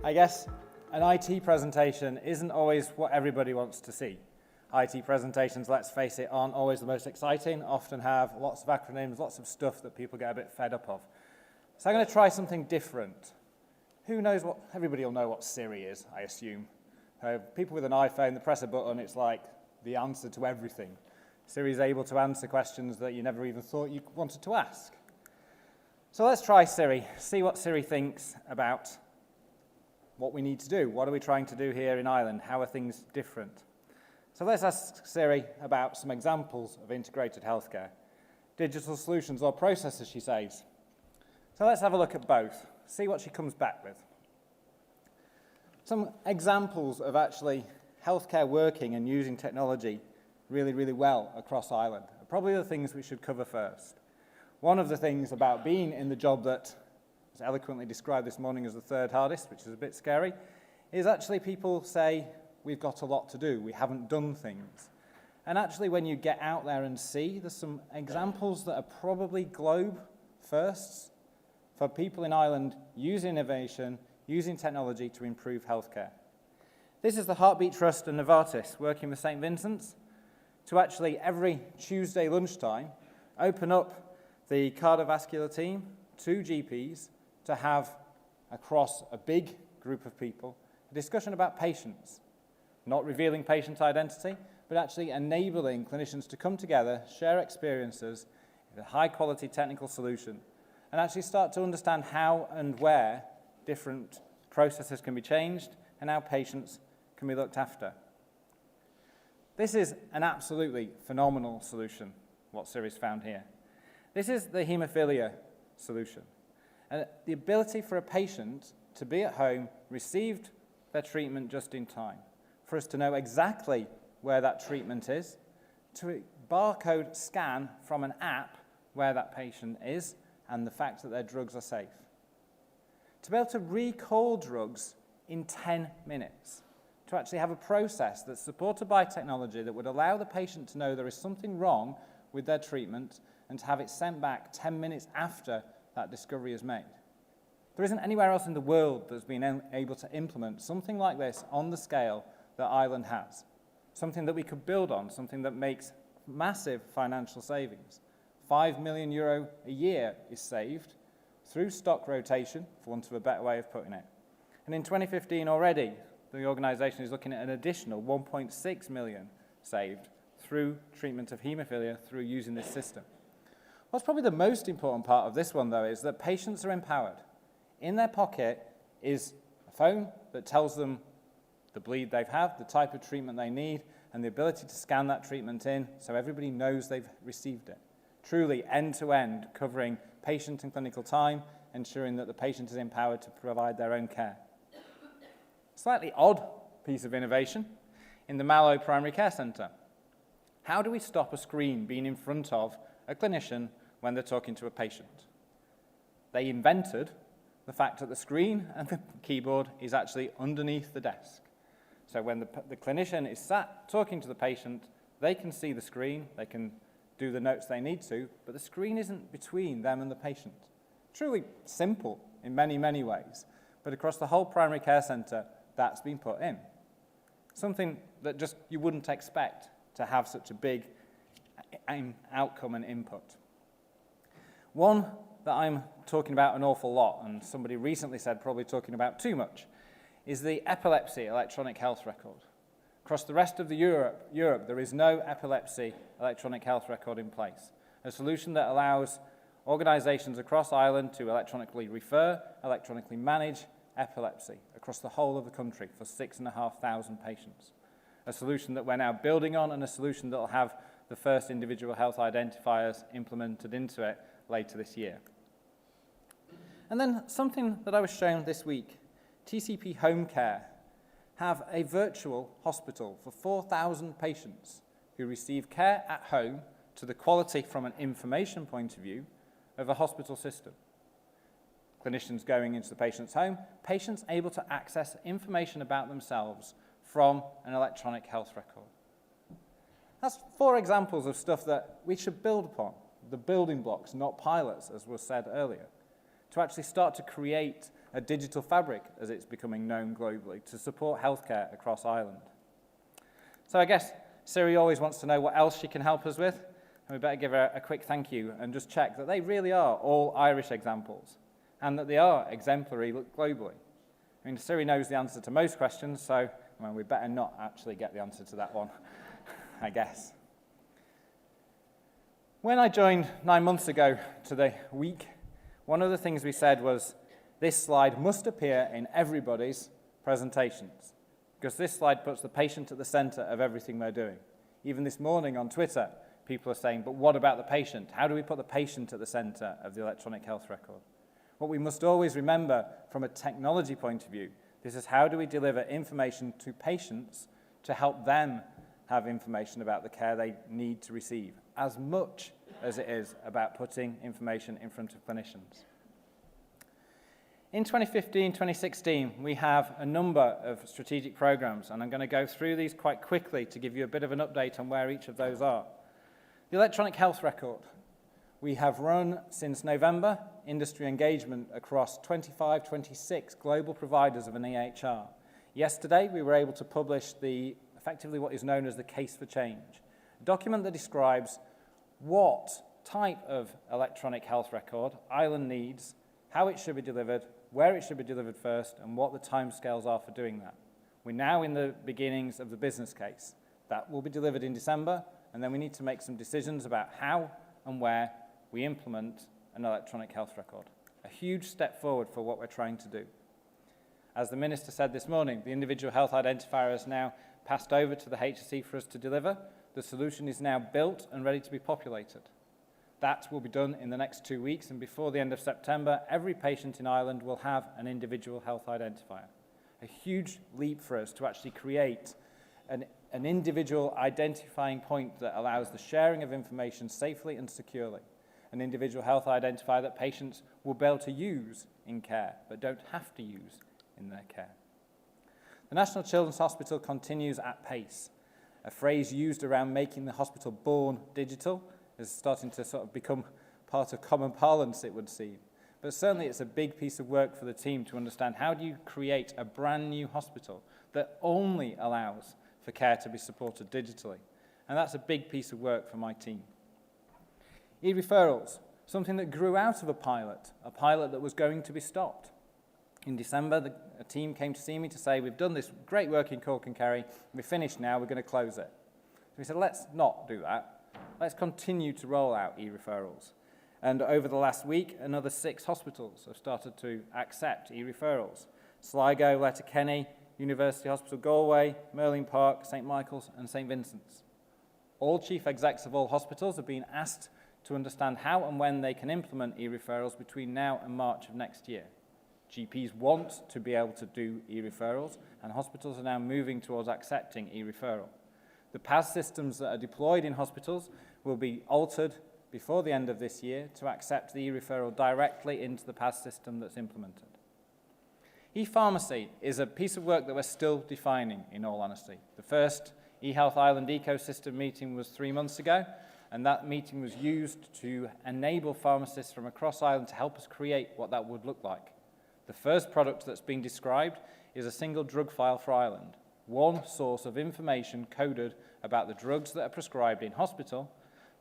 I guess an IT presentation isn't always what everybody wants to see. IT presentations, let's face it, aren't always the most exciting, often have lots of acronyms, lots of stuff that people get a bit fed up of. So I'm going to try something different. Who knows what, everybody will know what Siri is, I assume. People with an iPhone, they press a button, it's like the answer to everything. Siri is able to answer questions that you never even thought you wanted to ask. So let's try Siri, see what Siri thinks about what we need to do. What are we trying to do here in Ireland? How are things different? So let's ask Siri about some examples of integrated healthcare. Digital solutions or processes, she says. So let's have a look at both, see what she comes back with. Some examples of actually healthcare working and using technology really, really well across Ireland are probably the things we should cover first. One of the things about being in the job that was eloquently described this morning as the third hardest, which is a bit scary, is actually people say, we've got a lot to do, we haven't done things. And actually when you get out there and see, there's some examples that are probably globe firsts for people in Ireland using innovation, using technology to improve healthcare. This is the Heartbeat Trust and Novartis working with St. Vincent's to actually every Tuesday lunchtime open up the cardiovascular team to GPs to have across a big group of people a discussion about patients, not revealing patient identity, but actually enabling clinicians to come together, share experiences, a high-quality technical solution, and actually start to understand how and where different processes can be changed and how patients can be looked after. This is an absolutely phenomenal solution, what Siri's found here. This is the Hemophilia solution. And the ability for a patient to be at home, received their treatment just in time, for us to know exactly where that treatment is, to barcode scan from an app where that patient is, and the fact that their drugs are safe. To be able to recall drugs in 10 minutes, to actually have a process that's supported by technology that would allow the patient to know there is something wrong with their treatment and to have it sent back 10 minutes after that discovery is made. There isn't anywhere else in the world that's been able to implement something like this on the scale that Ireland has, something that we could build on, something that makes massive financial savings. €5 million a year is saved through stock rotation, for want of a better way of putting it. And in 2015 already, the organisation is looking at an additional 1.6 million saved through treatment of haemophilia through using this system. What's probably the most important part of this one, though, is that patients are empowered. In their pocket is a phone that tells them the bleed they've had, the type of treatment they need, and the ability to scan that treatment in so everybody knows they've received it. Truly end-to-end, covering patient and clinical time, ensuring that the patient is empowered to provide their own care. Slightly odd piece of innovation in the Mallow Primary Care Centre. How do we stop a screen being in front of a clinician when they're talking to a patient? They invented the fact that the screen and the keyboard is actually underneath the desk. So when the clinician is sat talking to the patient, they can see the screen, they can do the notes they need to, but the screen isn't between them and the patient. Truly simple in many, many ways, but across the whole primary care centre, that's been put in. Something that just you wouldn't expect to have such a big outcome and input. One that I'm talking about an awful lot, and somebody recently said probably talking about too much, is the epilepsy electronic health record. Across the rest of Europe, there is no epilepsy electronic health record in place, a solution that allows organisations across Ireland to electronically refer, electronically manage epilepsy across the whole of the country for 6,500 patients. A solution that we're now building on, and a solution that will have the first individual health identifiers implemented into it later this year. And then something that I was shown this week, TCP Home Care have a virtual hospital for 4,000 patients who receive care at home to the quality from an information point of view of a hospital system. Clinicians going into the patient's home, patients able to access information about themselves from an electronic health record. That's 4 examples of stuff that we should build upon, the building blocks, not pilots, as was said earlier, to actually start to create a digital fabric, as it's becoming known globally, to support healthcare across Ireland. So I guess Siri always wants to know what else she can help us with, and we better give her a quick thank you and just check that they really are all Irish examples, and that they are exemplary globally. I mean, Siri knows the answer to most questions, so well, we better not actually get the answer to that one, I guess. When I joined 9 months ago to the week, one of the things we said was, this slide must appear in everybody's presentations, because this slide puts the patient at the center of everything they're doing. Even this morning on Twitter, people are saying, but what about the patient? How do we put the patient at the center of the electronic health record? What we must always remember from a technology point of view, this is how do we deliver information to patients to help them have information about the care they need to receive, as much as it is about putting information in front of clinicians. In 2015-2016, we have a number of strategic programs, and I'm going to go through these quite quickly to give you a bit of an update on where each of those are. The electronic health record. We have run since November industry engagement across 25, 26 global providers of an EHR. Yesterday, we were able to publish effectively what is known as the Case for Change, a document that describes what type of electronic health record Ireland needs, how it should be delivered, where it should be delivered first, and what the timescales are for doing that. We're now in the beginnings of the business case. That will be delivered in December, and then we need to make some decisions about how and where we implement an electronic health record. A huge step forward for what we're trying to do. As the Minister said this morning, the individual health identifier is now passed over to the HSE for us to deliver. The solution is now built and ready to be populated. That will be done in the next 2 weeks, and before the end of September, every patient in Ireland will have an individual health identifier. A huge leap for us to actually create an individual identifying point that allows the sharing of information safely and securely. An individual health identifier that patients will be able to use in care, but don't have to use in their care. The National Children's Hospital continues at pace. A phrase used around making the hospital born digital is starting to sort of become part of common parlance, it would seem. But certainly it's a big piece of work for the team to understand how do you create a brand new hospital that only allows for care to be supported digitally. And that's a big piece of work for my team. E-referrals, something that grew out of a pilot that was going to be stopped. In December, a team came to see me to say, we've done this great work in Cork and Kerry, we're finished now, we're going to close it. So we said, let's not do that. Let's continue to roll out e-referrals. And over the last week, another 6 hospitals have started to accept e-referrals. Sligo, Letterkenny, University Hospital Galway, Merlin Park, St Michael's and St Vincent's. All chief execs of all hospitals have been asked to understand how and when they can implement e-referrals between now and March of next year. GPs want to be able to do e-referrals, and hospitals are now moving towards accepting e-referral. The PAS systems that are deployed in hospitals will be altered before the end of this year to accept the e-referral directly into the PAS system that's implemented. E-pharmacy is a piece of work that we're still defining, in all honesty. The first eHealth Ireland ecosystem meeting was 3 months ago, and that meeting was used to enable pharmacists from across Ireland to help us create what that would look like. The first product that's been described is a single drug file for Ireland, one source of information coded about the drugs that are prescribed in hospital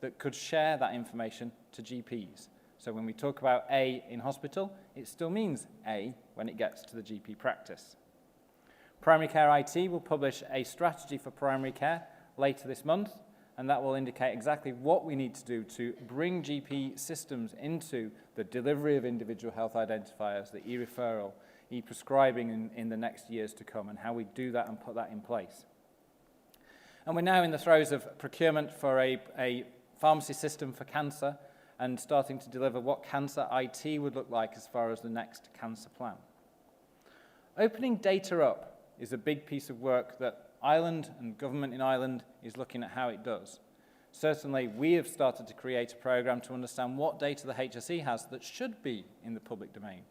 that could share that information to GPs. So when we talk about A in hospital, it still means A when it gets to the GP practice. Primary Care IT will publish a strategy for primary care later this month, and that will indicate exactly what we need to do to bring GP systems into the delivery of individual health identifiers, the e-referral, e-prescribing in the next years to come, and how we do that and put that in place. And we're now in the throes of procurement for a pharmacy system for cancer and starting to deliver what cancer IT would look like as far as the next cancer plan. Opening data up is a big piece of work that Ireland and government in Ireland is looking at how it does. Certainly, we have started to create a program to understand what data the HSE has that should be in the public domain.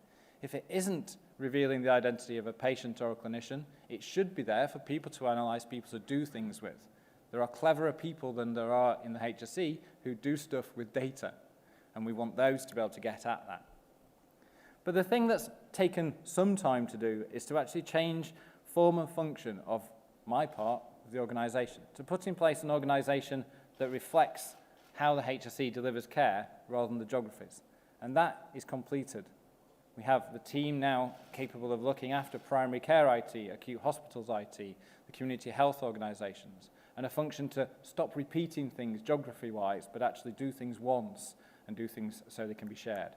If it isn't revealing the identity of a patient or a clinician, it should be there for people to analyse, people to do things with. There are cleverer people than there are in the HSE who do stuff with data, and we want those to be able to get at that. But the thing that's taken some time to do is to actually change form and function of my part of the organisation, to put in place an organisation that reflects how the HSE delivers care rather than the geographies. And that is completed. We have the team now capable of looking after primary care IT, acute hospitals IT, the community health organisations, and a function to stop repeating things geography-wise, but actually do things once and do things so they can be shared.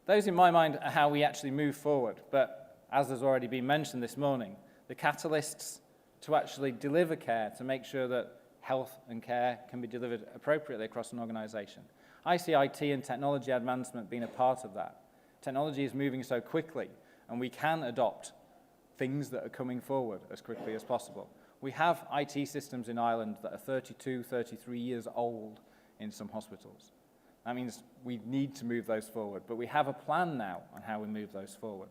Those, in my mind, are how we actually move forward, but as has already been mentioned this morning, the catalysts to actually deliver care, to make sure that health and care can be delivered appropriately across an organisation. I see IT and technology advancement being a part of that. Technology is moving so quickly, and we can adopt things that are coming forward as quickly as possible. We have IT systems in Ireland that are 32, 33 years old in some hospitals. That means we need to move those forward, but we have a plan now on how we move those forward.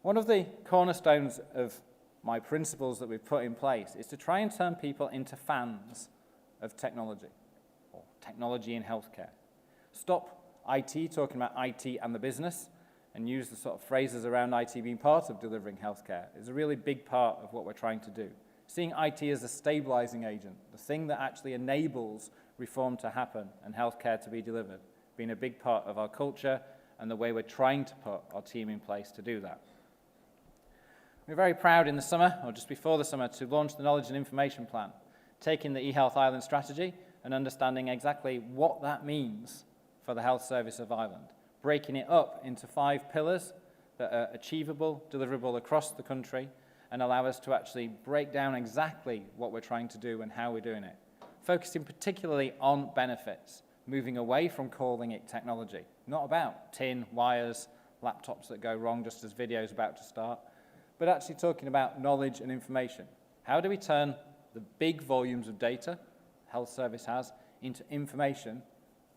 One of the cornerstones of my principles that we've put in place is to try and turn people into fans of technology, or technology in healthcare. Stop IT talking about IT and the business, and use the sort of phrases around IT being part of delivering healthcare is a really big part of what we're trying to do. Seeing IT as a stabilizing agent, the thing that actually enables reform to happen and healthcare to be delivered, being a big part of our culture and the way we're trying to put our team in place to do that. We're very proud in the summer, or just before the summer, to launch the Knowledge and Information Plan, taking the eHealth Ireland strategy and understanding exactly what that means for the health service of Ireland, breaking it up into 5 pillars that are achievable, deliverable across the country, and allow us to actually break down exactly what we're trying to do and how we're doing it, focusing particularly on benefits, moving away from calling it technology, not about tin, wires, laptops that go wrong just as video's about to start, but actually talking about knowledge and information. How do we turn the big volumes of data health service has into information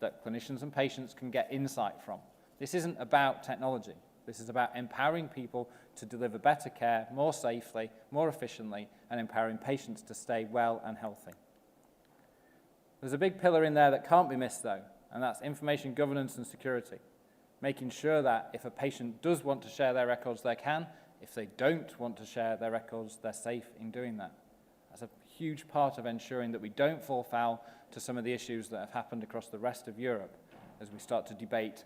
that clinicians and patients can get insight from? This isn't about technology. This is about empowering people to deliver better care more safely, more efficiently, and empowering patients to stay well and healthy. There's a big pillar in there that can't be missed, though, and that's information governance and security, making sure that if a patient does want to share their records, they can. If they don't want to share their records, they're safe in doing that. That's a huge part of ensuring that we don't fall foul to some of the issues that have happened across the rest of Europe as we start to debate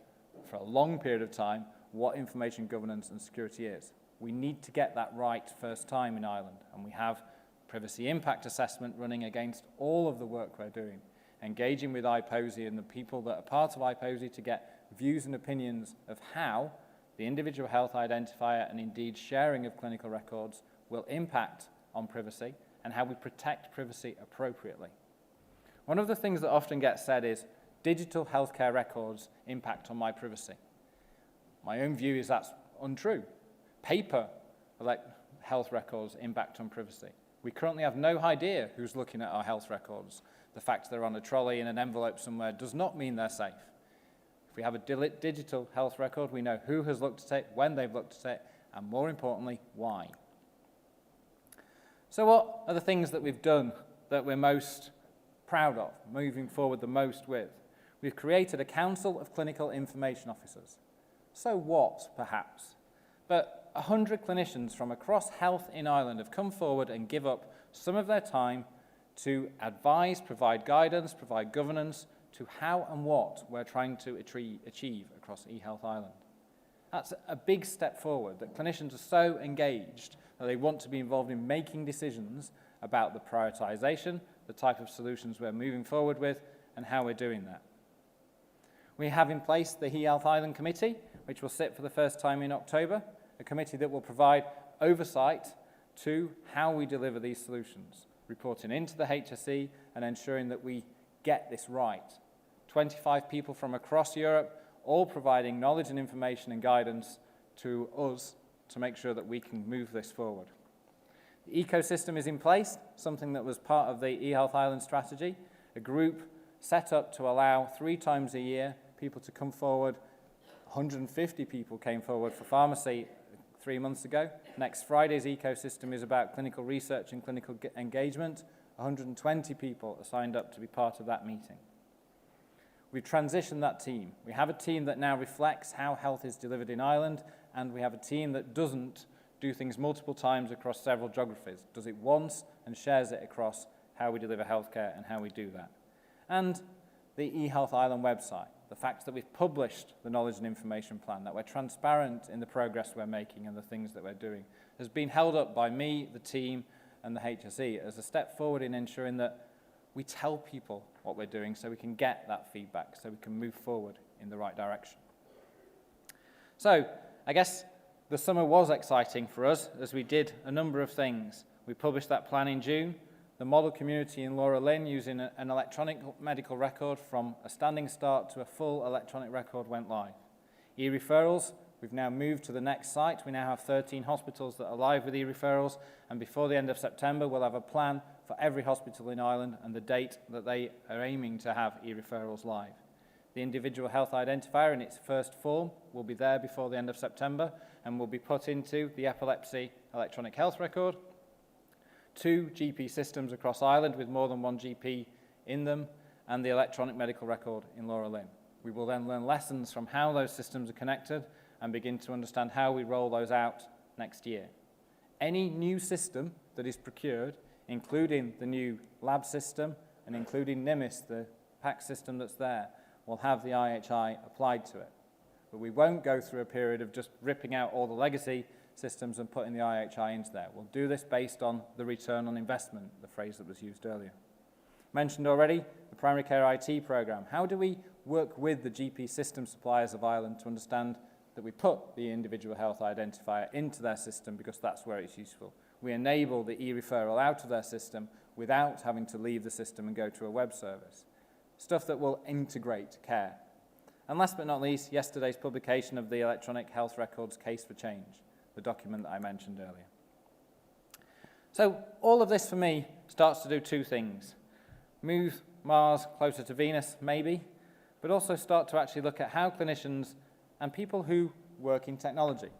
for a long period of time what information governance and security is. We need to get that right first time in Ireland, and we have privacy impact assessment running against all of the work we're doing, engaging with IPOSI and the people that are part of IPOSI to get views and opinions of how the individual health identifier and indeed sharing of clinical records will impact on privacy and how we protect privacy appropriately. One of the things that often gets said is digital healthcare records impact on my privacy. My own view is that's untrue. Paper health records impact on privacy. We currently have no idea who's looking at our health records. The fact they're on a trolley in an envelope somewhere does not mean they're safe. If we have a digital health record, we know who has looked at it, when they've looked at it, and more importantly, why. So what are the things that we've done that we're most proud of, moving forward the most with? We've created a Council of Clinical Information Officers. So what, perhaps? But 100 clinicians from across health in Ireland have come forward and give up some of their time to advise, provide guidance, provide governance to how and what we're trying to achieve across eHealth Ireland. That's a big step forward, that clinicians are so engaged that they want to be involved in making decisions about the prioritisation, the type of solutions we're moving forward with, and how we're doing that. We have in place the eHealth Ireland Committee, which will sit for the first time in October, a committee that will provide oversight to how we deliver these solutions, reporting into the HSE and ensuring that we get this right. 25 people from across Europe, all providing knowledge and information and guidance to us to make sure that we can move this forward. The ecosystem is in place, something that was part of the eHealth Ireland strategy, a group set up to allow 3 times a year people to come forward. 150 people came forward for pharmacy 3 months ago. Next Friday's ecosystem is about clinical research and clinical engagement. 120 people are signed up to be part of that meeting. We've transitioned that team. We have a team that now reflects how health is delivered in Ireland, and we have a team that doesn't do things multiple times across several geographies, does it once and shares it across how we deliver healthcare and how we do that. And the eHealth Ireland website, the fact that we've published the knowledge and information plan, that we're transparent in the progress we're making and the things that we're doing, has been held up by me, the team, and the HSE as a step forward in ensuring that we tell people what we're doing so we can get that feedback, so we can move forward in the right direction. So, I guess the summer was exciting for us as we did a number of things. We published that plan in June. The model community in Laura Lynn, using an electronic medical record from a standing start to a full electronic record, went live. E-referrals, we've now moved to the next site. We now have 13 hospitals that are live with e-referrals, and before the end of September, we'll have a plan for every hospital in Ireland and the date that they are aiming to have e-referrals live. The individual health identifier in its first form will be there before the end of September and will be put into the Epilepsy electronic health record, 2 GP systems across Ireland with more than 1 GP in them, and the electronic medical record in Laura Lynn. We will then learn lessons from how those systems are connected and begin to understand how we roll those out next year. Any new system that is procured, including the new lab system and including NIMIS, the PACS system that's there, will have the IHI applied to it. But we won't go through a period of just ripping out all the legacy systems and putting the IHI into there. We'll do this based on the return on investment, the phrase that was used earlier. Mentioned already, the primary care IT program. How do we work with the GP system suppliers of Ireland to understand that we put the individual health identifier into their system because that's where it's useful? We enable the e-referral out of their system without having to leave the system and go to a web service. Stuff that will integrate care. And last but not least, yesterday's publication of the Electronic Health Records Case for Change, the document that I mentioned earlier. So all of this for me starts to do 2 things. Move Mars closer to Venus, maybe, but also start to actually look at how clinicians and people who work in technology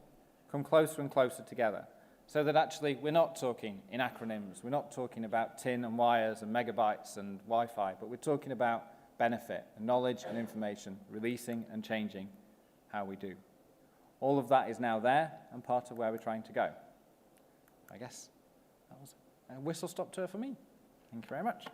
come closer and closer together, so that actually we're not talking in acronyms, we're not talking about tin and wires and megabytes and Wi-Fi, but we're talking about benefit and knowledge and information, releasing and changing how we do. All of that is now there and part of where we're trying to go. I guess that was a whistle-stop tour for me. Thank you very much.